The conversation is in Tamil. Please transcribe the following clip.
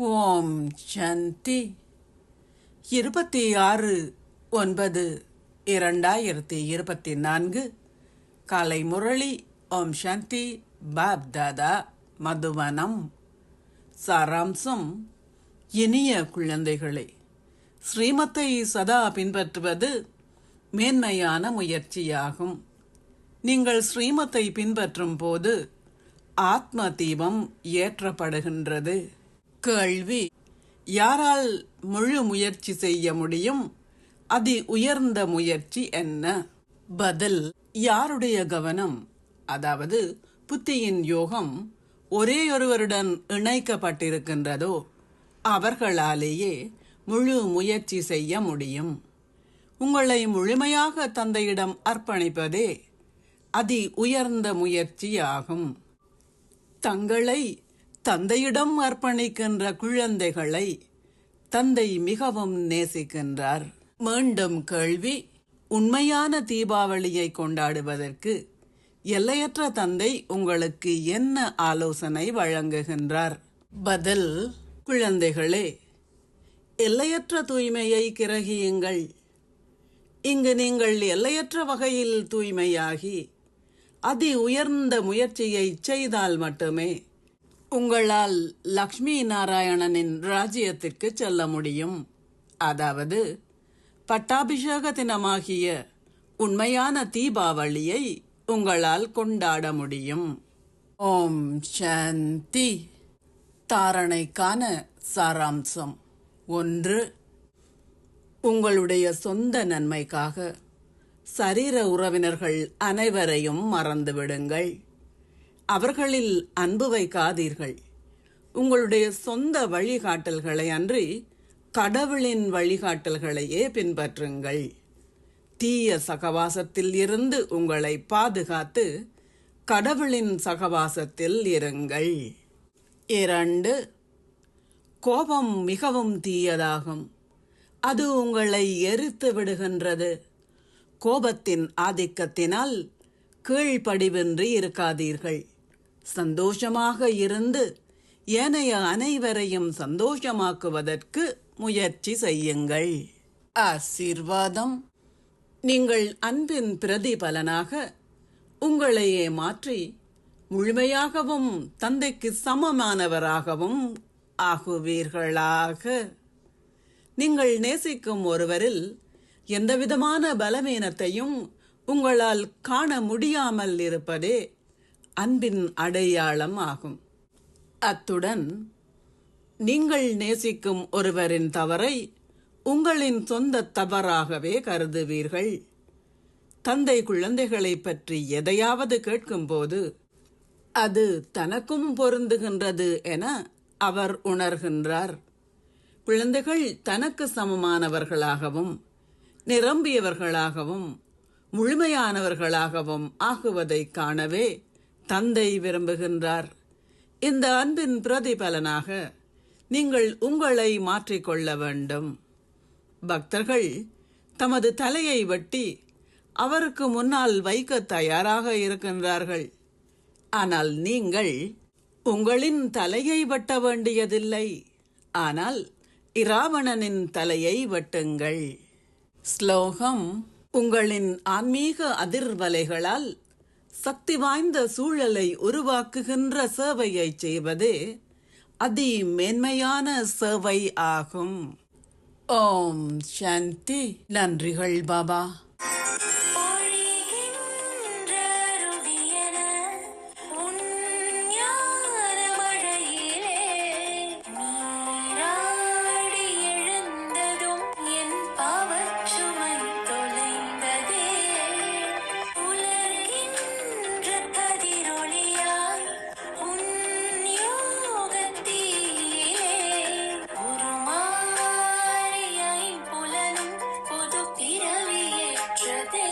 ஓம் சாந்தி 26/9/2024 காலை முரளி. ஓம் சாந்தி. பாப் தாதா, மதுவனம். சாராம்சம்: இனிய குழந்தைகளே, ஸ்ரீமத்தை சதா பின்பற்றுவது மேன்மையான முயற்சியாகும். நீங்கள் ஸ்ரீமத்தை பின்பற்றும் போது ஆத்ம தீபம் ஏற்றப்படுகின்றது. கேள்வி: யாரால் முழு முயற்சி செய்ய முடியும்? அதி உயர்ந்த முயற்சி என்ன? பதில்: யாருடைய கவனம், அதாவது புத்தியின் யோகம் ஒரேயொருவருடன் இணைக்கப்பட்டிருக்கின்றதோ அவர்களாலேயே முழு முயற்சி செய்ய முடியும். உங்களை முழுமையாக தந்தையிடம் அர்ப்பணிப்பதே அதி உயர்ந்த முயற்சியாகும். தங்களை தந்தையிடம் அர்ப்பணிக்கின்ற குழந்தைகளை தந்தை மிகவும் நேசிக்கின்றார். மீண்டும் கேள்வி: உண்மையான தீபாவளியை கொண்டாடுவதற்கு எல்லையற்ற தந்தை உங்களுக்கு என்ன ஆலோசனை வழங்குகின்றார்? பதில்: குழந்தைகளே, எல்லையற்ற தூய்மையை கிரகியுங்கள். இங்கு நீங்கள் எல்லையற்ற வகையில் தூய்மையாகி அதி உயர்ந்த முயற்சியை செய்தால் மட்டுமே உங்களால் லக்ஷ்மி நாராயணனின் ராஜ்யத்திற்கு செல்ல முடியும். அதாவது பட்டாபிஷேக தினமாகிய உண்மையான தீபாவளியை உங்களால் கொண்டாட முடியும். ஓம் சாந்தி. தாரணைக்கான சாராம்சம்: 1. உங்களுடைய சொந்த நன்மைக்காக சரீர உறவினர்கள் அனைவரையும் மறந்துவிடுங்கள். அவர்களில் அன்பு வைக்காதீர்கள். உங்களுடைய சொந்த வழிகாட்டல்களை அன்றி கடவுளின் வழிகாட்டல்களையே பின்பற்றுங்கள். தீய சகவாசத்தில் இருந்து உங்களை பாதுகாத்து கடவுளின் சகவாசத்தில் இருங்கள். 2. கோபம் மிகவும் தீயதாகும். அது உங்களை எரித்து விடுகின்றது. கோபத்தின் ஆதிக்கத்தினால் கீழ்ப்படிவின்றி இருக்காதீர்கள். சந்தோஷமாக இருந்து ஏனைய அனைவரையும் சந்தோஷமாக்குவதற்கு முயற்சி செய்யுங்கள். ஆசீர்வாதம்: நீங்கள் அன்பின் பிரதிபலனாக உங்களையே மாற்றி முழுமையாகவும் தந்தைக்கு சமமானவராகவும் ஆகுவீர்களாக. நீங்கள் நேசிக்கும் ஒருவரில் எந்தவிதமான பலவீனத்தையும் உங்களால் காண முடியாமல் இருப்பதே அன்பின் அடையாளம் ஆகும். அத்துடன் நீங்கள் நேசிக்கும் ஒருவரின் தவறை உங்களின் சொந்த தவறாகவே கருதுவீர்கள். தந்தை குழந்தைகளை பற்றி எதையாவது கேட்கும்போது அது தனக்கும் பொருந்துகின்றது என அவர் உணர்கின்றார். குழந்தைகள் தனக்கு சமமானவர்களாகவும் நிரம்பியவர்களாகவும் முழுமையானவர்களாகவும் ஆகுவதை காணவே தந்தை விரும்புகின்றார். இந்த அன்பின் பிரதிபலனாக நீங்கள் உங்களை மாற்றிக்கொள்ள வேண்டும். பக்தர்கள் தமது தலையை வெட்டி அவருக்கு முன்னால் வைக்க தயாராக இருக்கின்றார்கள். ஆனால் நீங்கள் உங்களின் தலையை வெட்ட வேண்டியதில்லை. ஆனால் இராவணனின் தலையை வெட்டுங்கள். ஸ்லோகம்: உங்களின் ஆன்மீக அதிர்வலைகளால் சக்தி வாய்ந்த சூழலை உருவாக்குகின்ற சேவையை செய்வதே அதி மேன்மையான சேவை ஆகும். ஓம் சாந்தி. நன்றிகள் பாபா. புலனும் புது பிறவியேற்றதே.